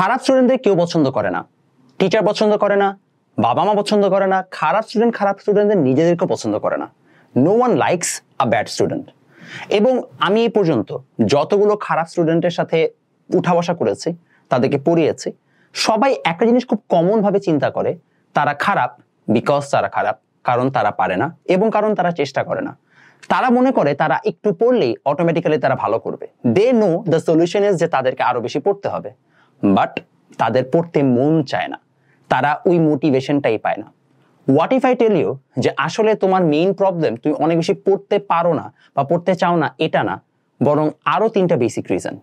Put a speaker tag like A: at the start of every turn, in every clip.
A: খারাপ স্টুডেন্টদের কেউ পছন্দ করে না, টিচার পছন্দ করে না, বাবা মা পছন্দ করে না, খারাপ স্টুডেন্টদের নিজেদেরকে পছন্দ করে না। No one likes a bad student. এবং আমি এই পর্যন্ত যতগুলো খারাপ স্টুডেন্টের সাথে উঠা বসা করেছি, তাদেরকে পড়িয়েছি, সবাই একটা জিনিস খুব কমন ভাবে চিন্তা করে, তারা খারাপ বিকজ তারা খারাপ, কারণ তারা পারে না এবং কারণ তারা চেষ্টা করে না। তারা মনে করে তারা একটু পড়লেই অটোমেটিক্যালি তারা ভালো করবে। They know the solution is যে তাদেরকে আরো বেশি পড়তে হবে, বাট তাদের পড়তে মন চায় না, তারা ওই মোটিভেশনটাই পায় না। What if I tell you যে আসলে তোমার মেইন প্রবলেম তুমি অনেক বেশি পড়তে পারো না বা পড়তে চাও না, এটা না, বরং আরো তিনটা বেসিক রিজন।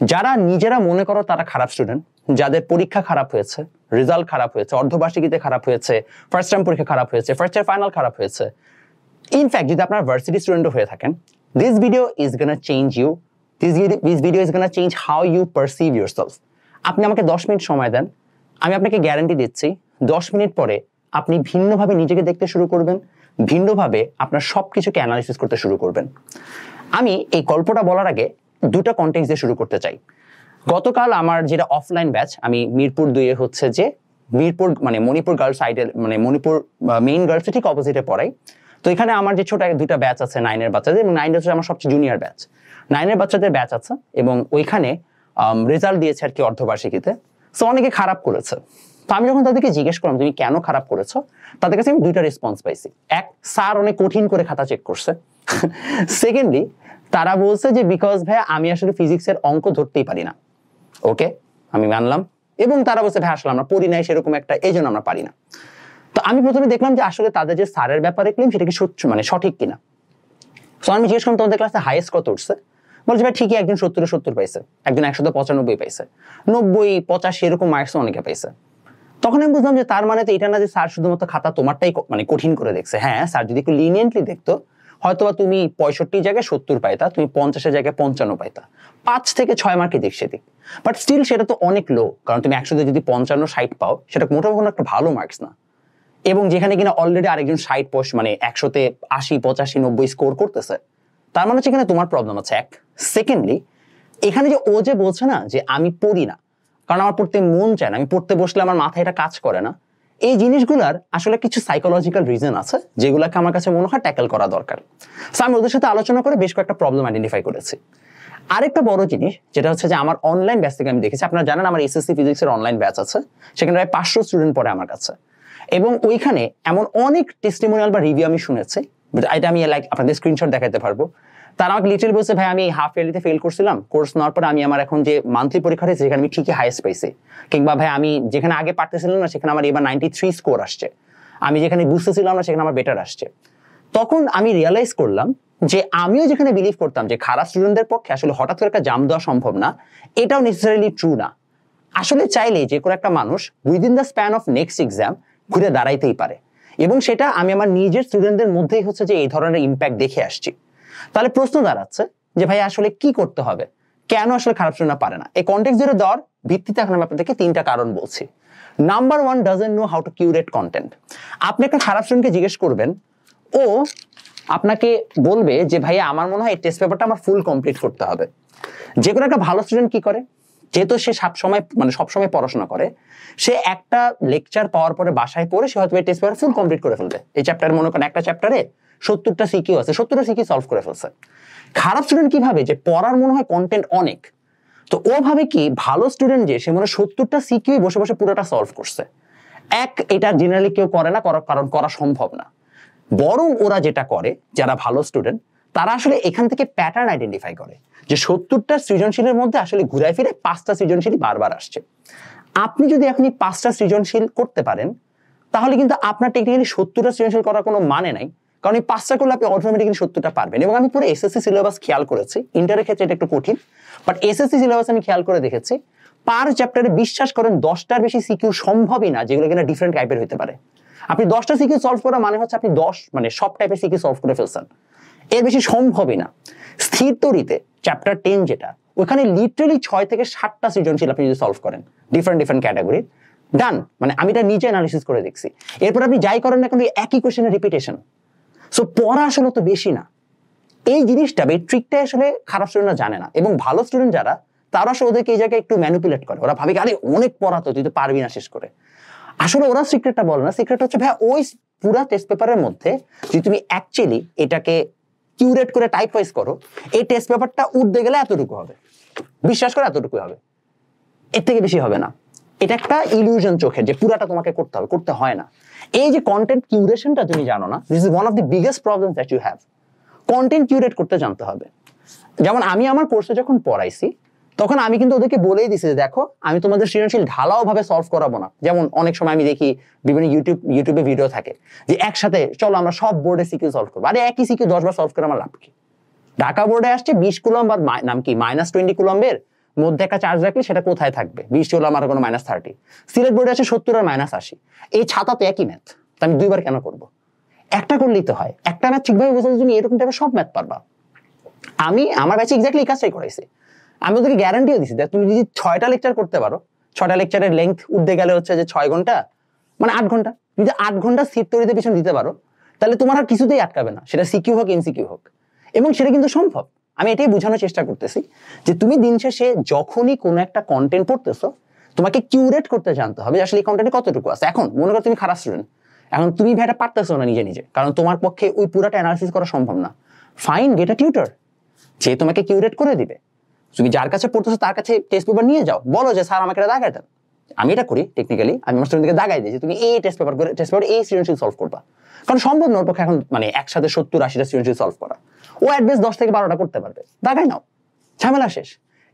A: যারা নিজেরা মনে করো তারা খারাপ স্টুডেন্ট, যাদের পরীক্ষা খারাপ হয়েছে, রেজাল্ট খারাপ হয়েছে, অর্ধবার্ষিকীতে খারাপ হয়েছে, ফার্স্ট টার্ম পরীক্ষা খারাপ হয়েছে, ফার্স্ট ইয়ার ফাইনাল খারাপ হয়েছে, ইনফ্যাক্ট যদি আপনার ভার্সিটি স্টুডেন্টও হয়ে থাকেন, this video is gonna change you, this video is gonna change how you perceive yourself. আপনি আমাকে 10 মিনিট সময় দেন, আমি আপনাকে গ্যারান্টি দিচ্ছি 10 মিনিট পরে আপনি ভিন্নভাবে নিজেকে দেখতে শুরু করবেন, ভিন্নভাবে আপনার সবকিছুকে অ্যানালাইসিস করতে শুরু করবেন। আমি এই গল্পটা বলার আগে দুটো কনটেক্সট দিয়ে শুরু করতে চাই। গতকাল আমার যেটা অফলাইন ব্যাচ, আমি মিরপুর 2-এ হচ্ছে যে মিরপুর মানে মণিপুর গার্লস সাইডের মানে মণিপুর মেইন গার্লসের ঠিক অপোজিটে পড়াই। তো এখানে আমার যে ছোট দুটা ব্যাচ আছে 9-এর বাচ্চাদের, এবং 9 হচ্ছে আমার সবচেয়ে জুনিয়র ব্যাচ। 9-এর বাচ্চাদের ব্যাচ আছে এবং ওইখানে রেজাল্ট দিয়েছে আর কি অর্ধবার্ষিকীতে। সো অনেকে খারাপ করেছে। তো আমি যখন তাদেরকে জিজ্ঞেস করলাম তুমি কেন খারাপ করেছো, তাদের কাছে আমি দুইটা রেসপন্স পাইছি। এক, স্যার অনেক কঠিন করে খাতা চেক করছে। সেকেন্ডলি তারা বলছে যে বিকজ ভাই আমি আসলে ফিজিক্সের অঙ্ক ধরতেই পারি না। ওকে, আমি মানলাম। এবং তারা বলছে ভাই আসলে আমরা পড়ি নাই সেরকম একটা, এই জন্য আমরা পারি না। তো আমি প্রথমে দেখলাম যে আসলে তাদের যে স্যারের ব্যাপারে ক্লেম সেটা কি মানে সঠিক কিনা। সো আমি জিজ্ঞেস করলাম তোমাদের ক্লাসে হাইয়েস্ট কত উঠছে? বলছে ভাই ঠিকই একজন 70 পাইছে, একজন 195 পাইছে, 90-85 এরকম মার্কস অনেকে পাইছে। তখন আমি বুঝলাম যে তার মানে তো এটা না যে স্যার শুধুমাত্র খাতা তোমারটাই মানে কঠিন করে দেখছে। হ্যাঁ, স্যার যদি একটু লিনিয়েন্টলি দেখতো হয়তোবা তুমি 65 জায়গায় 70 পাইতা, তুমি 50 জায়গায় 55 পাইতা, 5 থেকে 6 মার্কে দিক সেদিক। বাট স্টিল সেটা তো অনেক লো, কারণ তুমি 100 যদি 55-60 পাও সেটা মোটামুটি একটা ভালো মার্কস না। এবং যেখানে কিনা অলরেডি আরেকজন 60 মানে 100-তে 80-85-90 স্কোর করতেছে, তার মানে হচ্ছে এখানে তোমার প্রবলেম আছে। এক, সেকেন্ডলি এখানে যে ও যে বলছে না যে আমি পড়ি না কারণ আমার পড়তে মন চায় না, আমি পড়তে বসলে আমার মাথায় এটা কাজ করে না, এই জিনিসগুলার আসলে কিছু সাইকোলজিক্যাল রিজন আছে যেগুলোকে আমার কাছে মনে হয় ট্যাকেল করা দরকার। সো আমি ওদের সাথে আলোচনা করে বেশ কয়েকটা প্রবলেম আইডেন্টিফাই করেছি। আরেকটা বড় জিনিস যেটা হচ্ছে যে আমার অনলাইন ব্যাচ থেকে আমি দেখেছি, আপনারা জানেন আমার এসএসসি ফিজিক্সের অনলাইন ব্যাচ আছে, সেখানে প্রায় 500 স্টুডেন্ট পড়ে আমার কাছে। এবং ওইখানে এমন অনেক টেস্টিমোনিয়াল বা রিভিউ আমি শুনেছি, এটা আমি লাইক আপনাদের স্ক্রিনশট দেখাতে পারবো। তারা আমাকে লিটারালি বলছে ভাই আমি হাফ ইয়ারলিতে ফেল করছিলাম, কোর্স নেওয়ার পরে আমি আমার এখন যে মান্থলি পরীক্ষা হয়েছে সেখানে আমি ঠিকই হাইয়েস্ট পাইছি, কিংবা ভাই আমি যেখানে আগে পারতেছিলাম না সেখানে আমার এবার 93 স্কোর আসছে, আমি যেখানে বুঝতেছিলাম না সেখানে আমার বেটার আসছে। তখন আমি রিয়েলাইজ করলাম যে আমিও যেখানে বিলিভ করতাম যে খারাপ স্টুডেন্টদের পক্ষে আসলে হঠাৎ করে একটা জাম্প দেওয়া সম্ভব না, এটাও নেসেসারিলি ট্রু না। আসলে চাইলে যে কোনো একটা মানুষ within the span of next exam ঘুরে দাঁড়াইতেই পারে, এবং সেটা আমি আমার নিজের স্টুডেন্টদের মধ্যেই হচ্ছে যে এই ধরনের ইম্প্যাক্ট দেখে আসছি। তাহলে প্রশ্ন দাঁড়াচ্ছে যে ভাই আসলে কি করতে হবে, কেন আসলে খারাপ স্টুডেন্টরা পারে না? এই কন্টেক্সট ধরে দেওয়ার ভিত্তিতে এখন আমি আপনাদেরকে 3টা কারণ বলছি। Number 1, doesn't know how to curate content. আপনি একটা খারাপ স্টুডেন্টকে জিজ্ঞেস করবেন, ও আপনাকে বলবে যে ভাইয়া আমার মনে হয় এই টেস্ট পেপারটা আমার ফুল কমপ্লিট করতে হবে। যে কোনো একটা ভালো স্টুডেন্ট কি করে, যেহেতু সে সবসময় পড়াশোনা করে, সে একটা লেকচার পাওয়ার পরে বাসায় পড়ে সে হয়তো টেস্ট পেপার ফুল কমপ্লিট করে ফেলবে। এই চ্যাপ্টার মনে করেন একটা চ্যাপ্টারে 70টা সিকিউ আছে, 70টা সিকিউ সলভ করে ফেলছে। খারাপ স্টুডেন্ট কি ভাবে যে পড়ার মনে হয় কন্টেন্ট অনেক, তো ও ভাবে কি ভালো স্টুডেন্ট যে সে মনে 70টা সিকিউ বসে বসে পুরোটা সলভ করছে। এটা জেনারেলি কেউ করে না, কারণ করা সম্ভব না। বরং ওরা যেটা করে, যারা ভালো স্টুডেন্ট তারা আসলে এখান থেকে প্যাটার্ন আইডেন্টিফাই করে যে 70টা সৃজনশীলের মধ্যে আসলে ঘুরায় ফিরে 5টা সৃজনশীল বারবার আসছে। আপনি যদি আপনি 5টা সৃজনশীল করতে পারেন তাহলে কিন্তু আপনার টেকনিক্যালি 70টা সৃজনশীল করার কোনো মানে নাই, কারণ এই 5টা করলে আপনি অটোমেটিক্যালি 70টা পারবেন। এবং আমি পুরো এসএসসি সিলেবাস খেয়াল করেছি, ইন্টারের ক্ষেত্রে এটা একটু কঠিন, বাট এসএসসি সিলেবাস আমি খেয়াল করে দেখেছি পার চ্যাপ্টারে বিশ্বাস করেন 10টার বেশি সিকিউ সম্ভবই না যেগুলো কিনা ডিফারেন্ট টাইপের হতে পারে। আপনি 10টা সিকিউ সলভ করা মানে হচ্ছে আপনি 10 সব টাইপের সিকিউ সলভ করে ফেলছেন, এর বেশি সম্ভবই না। স্থির তরিতে চ্যাপ্টার 10 যেটা, ওখানে লিটারালি 6 থেকে 7টা সৃজনশীল আপনি যদি সলভ করেন ডিফারেন্ট ক্যাটাগরি, ডান। আমি এটা নিজে অ্যানালিসিস করে দেখছি। এরপর আপনি যাই করেন না কিন্তু একই কোশ্চেনের রিপিটেশন। সো পড়া আসলে তো বেশি না, এই জিনিসটা এই ট্রিকটা আসলে খারাপ স্টুডেন্টরা জানে না। এবং ভালো স্টুডেন্ট যারা তারা আসলে ওদেরকে এই জায়গায় একটু ম্যানিপুলেট করে। ওরা ভাবে আরে অনেক পড়াতো, তুই তো পারবি না শেষ করে। আসলে ওরা সিক্রেটটা বলে না, সিক্রেট হচ্ছে ভাই ওই পুরা টেস্ট পেপারের মধ্যে যদি তুমি অ্যাকচুয়ালি এটাকে কিউরেট করে টাইপ ওয়াইজ করো, এই টেস্ট পেপারটা উঠতে গেলে এতটুকু হবে, বিশ্বাস করে এতটুকু হবে, এর থেকে বেশি হবে না। এটা একটা ইলিউশন চোখের যে পুরাটা তোমাকে করতে হবে, করতে হয় না। এই যে কন্টেন্ট কিউরেশনটা তুমি জানো না, this is one of the biggest problems that you have. Content curate করতে জানতে হবে। যেমন আমি আমার কোর্সে যখন পড়াইছি তখন আমি কিন্তু ওদেরকে বলেই দিছি যে দেখো আমি তোমাদের সৃজনশীল ঢালাও ভাবে সলভ করাবো না। যেমন অনেক সময় আমি দেখি বিভিন্ন ইউটিউবে ভিডিও থাকে যে একসাথে চলো আমরা সব বোর্ডে সিকিউ সলভ করবো। আরে একই সিকিউ 10 বার সলভ করে আমার লাভ কি? ঢাকা বোর্ডে আসছে 20 কুলম্ব আর নাম কি -20 কুলম্বের মধ্যে একটা চার্জ রাখলে সেটা কোথায় থাকবে? 20 কুলম্ব আর কোনো -30। সিলেট বোর্ডে আছে 70 আর -80। এই ছাতা তো একই ম্যাথ, তা আমি 2 বার কেন করবো? একটা করলেই তো হয়। একটা ম্যাথ ঠিকভাবে বোঝাতে তুমি এরকম টাইপের সব ম্যাথ পারবা। আমি আমার ব্যাচে এক্স্যাক্টলি এই কাজটাই করাইছি। আমি ওদেরকে গ্যারান্টিও দিছি যে তুমি যদি 6টা লেকচার করতে পারো, 6টা লেকচারের লেন্থ উঠতে গেলে হচ্ছে যে 6 ঘন্টা, মানে 8 ঘন্টা, যদি 8 ঘন্টা সিট তৈরিতে পিছনে দিতে পারো তাহলে তোমার আর কিছুতেই আটকাবে না, সেটা সিকিউ হোক এমসিকিউ হোক। এবং সেটা কিন্তু সম্ভব। আমি এটাই বোঝানোর চেষ্টা করতেছি যে তুমি দিন শেষে যখনই কোনো একটা কন্টেন্ট পড়তেছো তোমাকে কিউরেট করতে জানতে হবে আসলে এই কন্টেন্টে কতটুকু আছে। এখন মনে করো তুমি খারাপ স্টুডেন্ট, এখন তুমি ভাইটা পারতেছো না নিজে নিজে, কারণ তোমার পক্ষে ওই পুরাটা অ্যানালিসিস করা সম্ভব না। ফাইন, গেট আ টিউটর, যে তোমাকে কিউরেট করে দিবে। তুমি যার কাছে পড়তেছো তার কাছে টেস্ট পেপার নিয়ে যাও, বলো যে স্যার আমাকে এটা দাগাই দেন। আমি এটা করি টেকনিক্যালি, আমি আমার স্টুডেন্টকে দাগাই দিই যে তুমি এই টেস্ট পেপার এই সৃজনশীল সলভ করবা। কারণ সম্ভব নয় ওর পক্ষে এখন মানে একসাথে 70-80টা সৃজনশীল সলভ করা। ও অ্যাটলিস্ট 10 থেকে 12টা করতে পারবে, দাগাই নাও, ঝামেলা শেষ।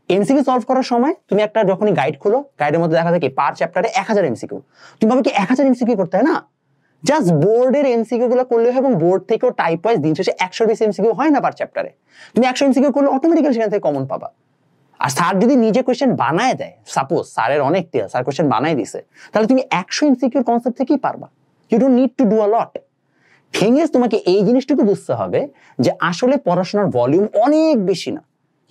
A: এমসিকিউ সলভ করার সময় তুমি একটা যখনই গাইড খোলো, গাইডের মধ্যে দেখা যায় কি পার চ্যাপ্টারে 1000 এমসিকিউ। তুমি ভাবে কি 1000 এমসিকিউ করতে হয়? না, জাস্ট বোর্ডের এমসিকিউ গুলো করলে হয়, এবং বোর্ড থেকেও টাইপ ওয়াইজ দিন শেষে 120 এমসিকিউ হয় না পার চ্যাপ্টারে। তুমি 100 এমসিকিউ করলে অটোমেটিক্যালি সেখান থেকে কমন পাবা। আর স্যার যদি নিজে কোয়েশ্চেন বানায় দেয়, সাপোজ স্যারের অনেক তেল, স্যার কোয়েশ্চেন বানায় দিছে, তাহলে তুমি 100 এমসিকিউর কনসেপ্ট থেকেই পারবা। You don't need to do a lot. Thing is তোমাকে এই জিনিসটুকু বুঝতে হবে যে আসলে পড়াশোনার ভলিউম অনেক বেশি না।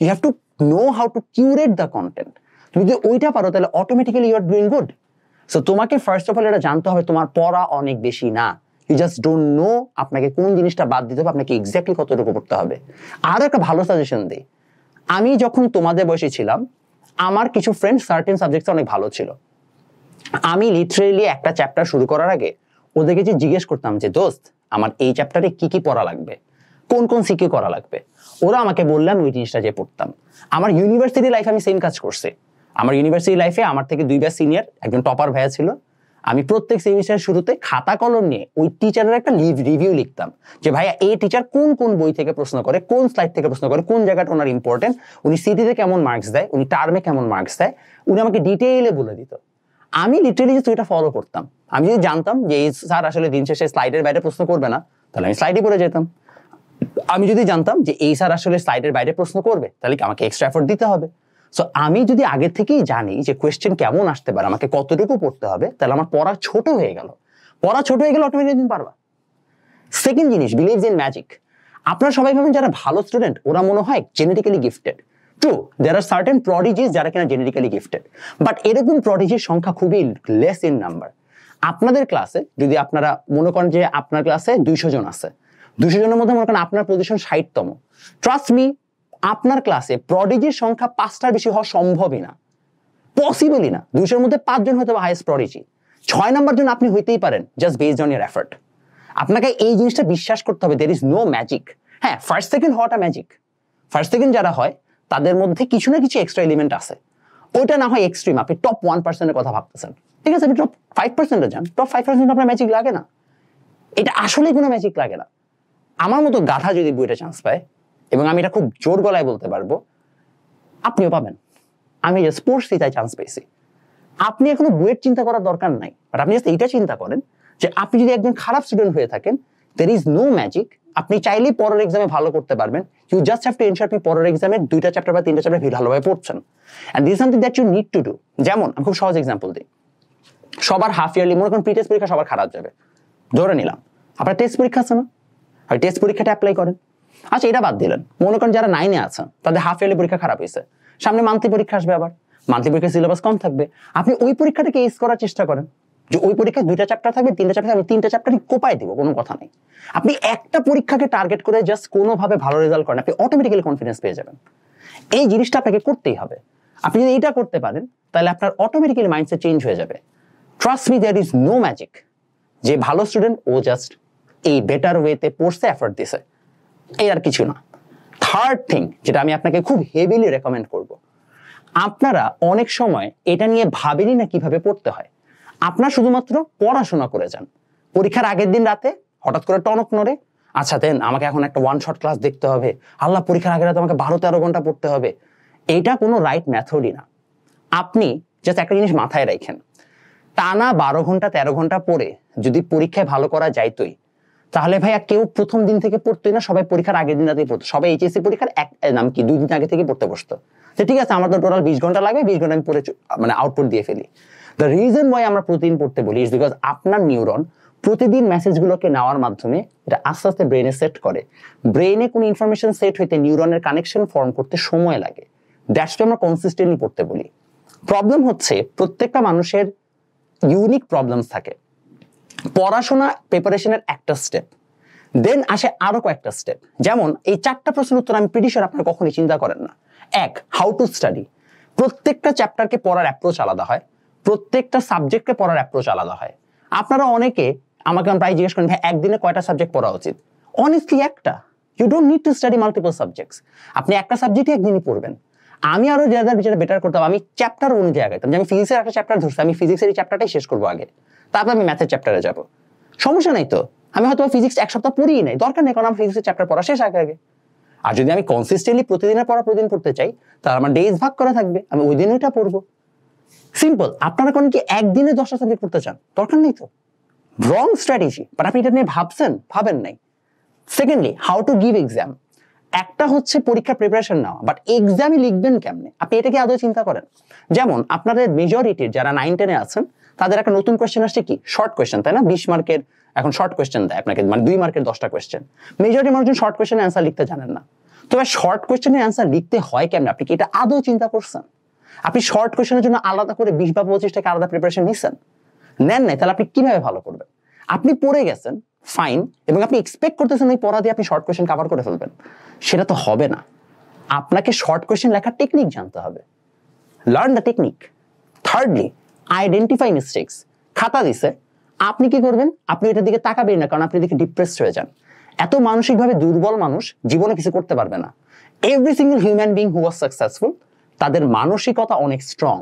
A: You have to know how to curate the content. তুমি যদি ওইটা পারো তাহলে automatically you are doing good. So তোমাকে ফার্স্ট অফ অল এটা জানতে হবে তোমার পড়া অনেক বেশি না। ইউ জাস্ট ডোন্ট নো আপনাকে কোন জিনিসটা বাদ দিতে হবে, আপনাকে এক্স্যাক্টলি কতটুকু পড়তে হবে। আর একটা ভালো সাজেশন দিই, আমি যখন তোমাদের বয়সে ছিলাম আমার কিছু ফ্রেন্ড সার্টেন সাবজেক্টে অনেক ভালো ছিল। আমি লিটারেলি একটা চ্যাপ্টার শুরু করার আগে ওদেরকে যে জিজ্ঞেস করতাম যে দোস্ত আমার এই চ্যাপ্টারে কি কি পড়া লাগবে, কোন কোন সিকিউ করা লাগবে, ওরা আমাকে বললাম ওই জিনিসটা যে পড়তাম। আমার ইউনিভার্সিটি লাইফে আমি সেম কাজ করছি। আমার ইউনিভার্সিটি লাইফে আমার থেকে 2 ব্যাচ সিনিয়র একজন টপার ভাইয়া ছিল। আমি প্রত্যেক সেমিস্টারের শুরুতে খাতা কলম নিয়ে ওই টিচারের একটা রিভিউ লিখতাম যে ভাইয়া এই টিচার কোন কোন বই থেকে প্রশ্ন করে, কোন স্লাইড থেকে প্রশ্ন করে, কোন জায়গাটা ওনার ইম্পর্টেন্ট, উনি সিটিতে কেমন মার্কস দেয়, উনি টার্মে কেমন মার্কস দেয়, উনি আমাকে ডিটেইলে বলে দিত। আমি লিটারেলি জাস্ট ওইটা ফলো করতাম। আমি যদি জানতাম যে এই স্যার আসলে দিন শেষে স্লাইডের বাইরে প্রশ্ন করবে না, তাহলে আমি স্লাইডে পড়ে যেতাম। আমি যদি জানতাম যে এই স্যার আসলে স্লাইডের বাইরে প্রশ্ন করবে, তাহলে আমাকে এক্সট্রা এফোর্ট দিতে হবে। সো আমি যদি আগে থেকেই জানি যে কোয়েশ্চেন কেমন আসতে পারে, আমাকে কতটুকু পড়তে হবে, তাহলে আমার পড়া ছোট হয়ে গেল। পড়া ছোট হয়ে গেলে অটোমেটিক্যালি তুমি পারবা। সেকেন্ড জিনিস, বিলিভস ইন ম্যাজিক। আপনারা সবাই ভাবেন যারা ভালো স্টুডেন্ট ওরা মনে হয় genetically gifted. True, there are certain prodigies যারা কিনা জেনেটিক্যালি গিফটেড, বাট এরকম প্রডিজির সংখ্যা খুবই লেস ইন নাম্বার। আপনাদের ক্লাসে যদি আপনারা মনে করেন যে আপনার ক্লাসে 200 জন আছে, 200 জনের মধ্যে মনে করেন আপনার পজিশন 60তম, ট্রাস্ট মি আপনার ক্লাসে প্রডিজির সংখ্যা 5টার বেশি হওয়া সম্ভবই না, পসিবলই না। 200-এর মধ্যে 5 জন হয়তো হাইয়েস্ট প্রডিজি, 6 নাম্বার জন আপনি হইতেই পারেন just based on year effort. আপনাকে এই জিনিসটা বিশ্বাস করতে হবে, দের ইজ নো ম্যাজিক। হ্যাঁ, ফার্স্ট সেকেন্ড হওয়াটা ম্যাজিক। ফার্স্ট সেকেন্ড যারা হয় তাদের মধ্যে কিছু না কিছু এক্সট্রা এলিমেন্ট আছে। ওইটা না হয় এক্সট্রিম, আপনি টপ 1%-এর কথা ভাবতেছেন, ঠিক আছে, আপনি টপ 5%-এ যান, টপ 5% আপনার ম্যাজিক লাগে না। এটা আসলে কোনো ম্যাজিক লাগে না। আমার মতো গাধা যদি বইটা চান্স পায়, এবং আমি এটা খুব জোর গলায় বলতে পারবো, আপনিও পাবেন। আমি জাস্ট পড়ছি তাই চান্স পেয়েছি। আপনি এখনো বইয়ের চিন্তা করার দরকার নাই, বাট আপনি জাস্ট এইটা চিন্তা করেন যে আপনি যদি একজন খারাপ স্টুডেন্ট হয়ে থাকেন, there is no magic। আপনি চাইলেই পরের এক্সামে ভালো করতে পারবেন। You just have to ensure আপনি পরের এক্সামে 2টা চ্যাপ্টার বা 3টা চ্যাপ্টার ভালোভাবে পড়ছেন। And this is something that you need to do. যেমন আমি খুব সহজ এক্সাম্পল দিই, সবার হাফ ইয়ারলি মনে করেন প্রি টেস্ট পরীক্ষা সবার খারাপ যাবে, ধরে নিলাম। আপনার টেস্ট পরীক্ষা আছে না, আর টেস্ট পরীক্ষাটা অ্যাপ্লাই করেন। আচ্ছা, এটা বাদ দিলেন, মনে করেন যারা 9-এ আছেন তাদের হাফ ইয়ারলি পরীক্ষা খারাপ হয়েছে, সামনে মান্থলি পরীক্ষা আসবে, আবার মান্থলি পরীক্ষার সিলেবাস কম থাকবে, আপনি ওই পরীক্ষাটাকে এস করার চেষ্টা করেন যে ওই পরীক্ষায় 2টা চ্যাপ্টার থাকবে, 3টা চ্যাপ্টার, আমি 3টা চ্যাপ্টারই কোপায় দিব, কোনো কথা নেই। আপনি একটা পরীক্ষাকে টার্গেট করে জাস্ট কোনোভাবে ভালো রেজাল্ট করেন, আপনি অটোমেটিক্যালি কনফিডেন্স পেয়ে যাবেন। এই জিনিসটা আপনাকে করতেই হবে। আপনি যদি এটা করতে পারেন তাহলে আপনার অটোমেটিক্যালি মাইন্ডসেট চেঞ্জ হয়ে যাবে। Trust me, there is no magic. যে ভালো স্টুডেন্ট ও জাস্ট এই বেটার ওয়েতে পড়ছে, এফর্ট দিছে, এই আর কিছু না। থার্ড থিং যেটা আমি আপনাকে খুব হেভিলি রেকমেন্ড করব, আপনারা অনেক সময় এটা নিয়ে ভাবেনি না কিভাবে পড়তে হয়। আপনার শুধুমাত্র পড়াশোনা করে যান, পরীক্ষার আগের দিন রাতে হঠাৎ করে টনক নড়ে, আচ্ছা দেন আমাকে এখন একটা ওয়ান শট ক্লাস দেখতে হবে, আল্লাহ পরীক্ষার আগের রাতে আমাকে 12-13 ঘন্টা পড়তে হবে। এটা কোনো রাইট মেথডই না। আপনি জাস্ট একটা জিনিস মাথায় রাখেন, টানা 12 ঘন্টা 13 ঘন্টা পড়ে যদি পরীক্ষায় ভালো করা যাইতই, তাহলে ভাইয়া কেউ প্রথম দিন থেকে পড়তোই না, সবাই পরীক্ষার আগের দিন রাতেই পড়তো। সবাই এইচএসসি পরীক্ষার নাম কি 2 দিন আগে থেকে পড়তে বসতো, যে ঠিক আছে আমার তো টোটাল 20 ঘন্টা লাগবে, 20 ঘন্টা আমি পড়ে মানে আউটপুট দিয়ে ফেলি। দ্য রিজন ওয়াই আমরা প্রতিদিন পড়তে বলি ইজ বিকজ আপনার নিউরন প্রতিদিন মেসেজগুলোকে নেওয়ার মাধ্যমে এটা আস্তে আস্তে ব্রেনে সেট করে। ব্রেনে কোনো ইনফরমেশন সেট হইতে নিউরনের কানেকশন ফর্ম করতে সময় লাগে। দ্যাটস ওয়াই আমরা কনসিস্টেন্টলি পড়তে বলি। প্রবলেম হচ্ছে প্রত্যেকটা মানুষের ইউনিক প্রবলেমস থাকে। পড়াশোনা প্রিপারেশনের একটা স্টেপ, দেন আসে আরো কয়েকটা স্টেপ। যেমন এই 4টা প্রশ্নের উত্তর আমি প্রিটি শিওর আপনারা কখনোই চিন্তা করেন না। 1, হাউ টু স্টাডি। প্রত্যেকটা চ্যাপ্টারকে পড়ার অ্যাপ্রোচ আলাদা হয়, প্রত্যেকটা সাবজেক্টকে পড়ার অ্যাপ্রোচ আলাদা হয়। আপনারা অনেকে আমাকে প্রায় জিজ্ঞেস করেন ভাই একদিনে কয়টা সাবজেক্ট পড়া উচিত? অনেস্টলি একটা। You don't need to study multiple subjects. আপনি একটা সাবজেক্টই একদিনই পড়বেন। আমি আরো যারা যেটা বেটার করতাম, আমি চ্যাপ্টার অনুযায়ী আগাইতাম। যে আমি ফিজিক্সের একটা চ্যাপ্টার ধরছি, আমি ফিজিক্সের এই চ্যাপ্টারটাই শেষ করবো আগে, তারপর আমি ম্যাথের চ্যাপ্টারে যাবো। সমস্যা নাই তো, আমি হয়তো ফিজিক্স 1 সপ্তাহ পড়িই নাই, দরকার নেই, কারণ আমার ফিজিক্সের চ্যাপ্টার পড়া শেষ আগে। আর যদি আমি কনসিস্টেন্টলি প্রতিদিনের পড়া প্রতিদিন পড়তে চাই, তাহলে আমার ডেজ ভাগ করা থাকবে, আমি ওই দিন ওইটা পড়বো। সিম্পল। আপনারা কোন কি একদিনে 10টা সাবজেক্ট পড়তে চান? দরকার নেই তো। রং স্ট্র্যাটেজি, বাট আপনি এটা নিয়ে ভাবছেন? ভাবেন নাই। Secondly, how to give exam. একটা হচ্ছে পরীক্ষার প্রিপারেশন নেওয়া, বাট এক্সামই লিখবেন কেমনে, আপনি এটাকে আদৌ চিন্তা করেন? যেমন আপনাদের মেজরিটির যারা 9-10-এ আছেন, তাদের একটা নতুন কোয়েশ্চেন আসছে কি, শর্ট কোয়েশ্চেন, তাই না? 20 মার্কের এখন শর্ট কোয়েশ্চেন দেয় আপনাকে, মানে 2 মার্কের 10টা কোয়েশ্চেন। মেজরিটি মানুষজন শর্ট কোয়েশ্চেনের অ্যান্সার লিখতে জানেন না। তবে শর্ট কোয়েশ্চেনের অ্যান্সার লিখতে হয় কেমনে, আপনি কি এটা আদৌ চিন্তা করছেন? আপনি শর্ট কোয়েশ্চেনের জন্য আলাদা করে 20 বা 25 টাকা আলাদা প্রিপারেশন নিছেন? নেন নাই, তাহলে আপনি কিভাবে ভালো করবেন? আপনি পড়ে গেছেন ফাইন, এবং আপনি এক্সপেক্ট করতেছেন এই পড়া দিয়ে আপনি শর্ট কোয়েশ্চেন কভার করে ফেলবেন, সেটা তো হবে না। আপনাকে শর্ট কোয়েশ্চেন লেখার টেকনিক জানতে হবে। Learn the technique. Thirdly, identify mistakes. খাতা দিছে, আপনি কি করবেন? আপনি এটার দিকে তাকাবেন না, কারণ আপনি এদিকে ডিপ্রেসড হয়ে যান। এত মানসিকভাবে দুর্বল মানুষ জীবনে কিছু করতে পারবে না। Every single human being who was successful, তাদের মানসিকতা অনেক স্ট্রং।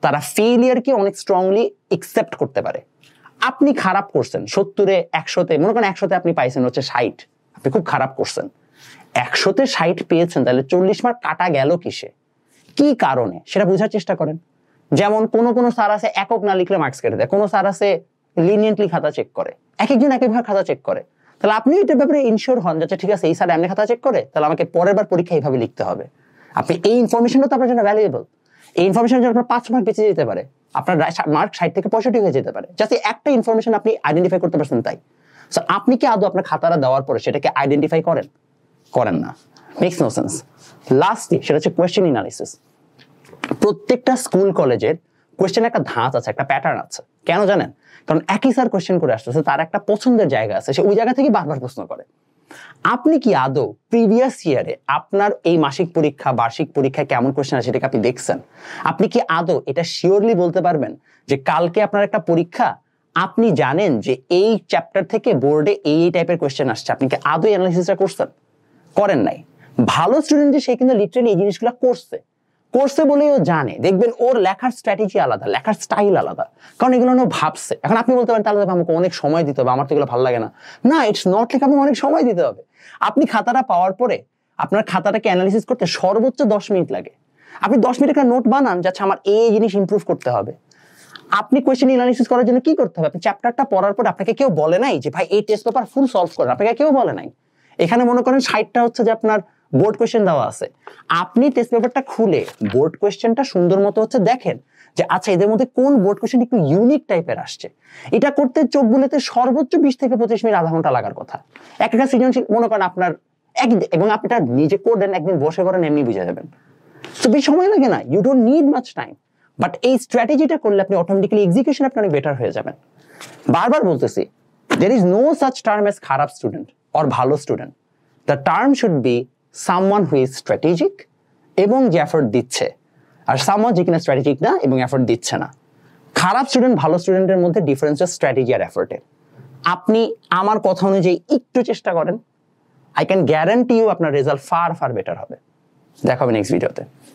A: তারা ফেলিয়ারকে অনেক স্ট্রংলি একসেপ্ট করতে পারে। আপনি খারাপ করছেন 70-এ 100-তে, মনে করেন 100-তে আপনি পাইছেন হচ্ছে 60, আপনি খুব খারাপ করছেন। 100-তে 60 পেয়েছেন, তাহলে 40 মার্ক কাটা গেল কিসে, কি কারণে, সেটা বোঝার চেষ্টা করেন। যেমন কোনো স্যার আছে একক না লিখলে মার্কস কেটে দেয়, কোনো স্যার আছে লিনিয়েন্টলি খাতা চেক করে, এক একজন এক একভাবে খাতা চেক করে। তাহলে আপনি এটার ব্যাপারে ইনশিওর হন যাচ্ছে ঠিক আছে এই স্যার এমনি খাতা চেক করে, তাহলে আমাকে পরের বার পরীক্ষা এইভাবে লিখতে হবে। আপনি এই ইনফরমেশনটা তো আপনার জন্য ভ্যালুয়েবল। এই ইনফরমেশন জন্য আপনার 5 মার্ক বেঁচে যেতে পারে, আপনার মার্ক 60 থেকে 65 হয়ে যেতে পারে, জাস্ট একটা ইনফরমেশন আপনি আইডেন্টিফাই করতে পারছেন তাই। সো আপনি কি আদৌ আপনার খাতাটা দেওয়ার পরে সেটাকে আইডেন্টিফাই করেন না? Makes no sense. লাস্টলি, সেটা হচ্ছে কোয়েশ্চেন অ্যানালিসিস। প্রত্যেকটা স্কুল কলেজের কোয়েশ্চেন একটা ধাঁচ আছে, একটা প্যাটার্ন আছে। কেন জানেন? কারণ একই স্যার কোয়েশ্চেন করে আসতেছে, তার একটা পছন্দের জায়গা আছে, সে ওই জায়গা থেকে বারবার প্রশ্ন করে। আপনি কি আদৌ প্রিভিয়াস ইয়ারে আপনার এই মাসিক পরীক্ষা বার্ষিক পরীক্ষায় কেমন কোয়েশ্চেন আছে সেটাকে আপনি দেখছেন? আপনি কি আদৌ এটা শিওরলি বলতে পারবেন যে কালকে আপনার একটা পরীক্ষা, আপনি জানেন যে এই চ্যাপ্টার থেকে বোর্ডে এই টাইপের কোয়েশ্চেন আসছে, আপনি কি আদৌ অ্যানালিসিসটা করছেন? করেন নাই। ভালো স্টুডেন্ট যে সে কিন্তু লিটারালি এই জিনিসগুলো করছে বলেই ও জানে, দেখবেন ওর লেখার স্ট্র্যাটেজি আলাদা, লেখার স্টাইল আলাদা, কারণ এগুলো ও ভাবছে। এখন আপনি বলতে পারেন তাহলে আমাকে অনেক সময় দিতে হবে, আমার তো এগুলো ভালো লাগে না। না, ইটস নট লাইক আপনাকে অনেক সময় দিতে হবে। আপনি খাতাটা পাওয়ার পরে আপনার খাতাটাকে অ্যানালিসিস করতে সর্বোচ্চ 10 মিনিট লাগে। আপনি 10 মিনিট একটা নোট বানান যাচ্ছে আমার এই জিনিস ইমপ্রুভ করতে হবে। আপনি কোয়েশ্চেন অ্যানালিসিস করার জন্য কি করতে হবে? আপনি চ্যাপ্টারটা পড়ার পর আপনাকে কেউ বলে নাই যে ভাই এই টেস্ট পেপার ফুল সলভ করেন, আপনাকে কেউ বলে নাই। এখানে মনে করেন 60টা হচ্ছে যে আপনার বোর্ড কোয়েশ্চেন দেওয়া আছে, আপনি টেস্ট পেপারটা খুলে বোর্ড কোয়েশ্চেনটা সুন্দর মতো হচ্ছে দেখেন যে আচ্ছা এদের মধ্যে কোন বোর্ড কোয়েশ্চেন একটু ইউনিক টাইপের আসছে। এটা করতে চোখ বুলেতে সর্বোচ্চ 20 থেকে 25 মিনিট, আধা ঘন্টা লাগার কথা। একটা সৃজনশীল মনে করেন আপনার এবং আপনি এটা নিজে করবেন, একদিন বসে করেন, এমনি বুঝে যাবেন। তো বেশি সময় লাগে না, you don't need much time. But এই স্ট্র্যাটেজিটা করলে আপনি অটোমেটিক্যালি এক্সিকিউশন আপনি অনেক বেটার হয়ে যাবেন। বারবার বলতেছি, there is no such term as খারাপ স্টুডেন্ট or ভালো student. The term should be someone who is strategic এবং যে এফর্ট দিচ্ছে। আর সামওয়ান যে কিনা স্ট্র্যাটেজিক না এবং এফোর্ট দিচ্ছে না। খারাপ স্টুডেন্ট ভালো স্টুডেন্টের মধ্যে ডিফারেন্স স্ট্র্যাটেজি আর এফোর্টের। আপনি আমার কথা অনুযায়ী একটু চেষ্টা করেন, আই ক্যান গ্যারান্টি ইউ আপনার রেজাল্ট ফার বেটার হবে। দেখা হবে নেক্সট ভিডিওতে।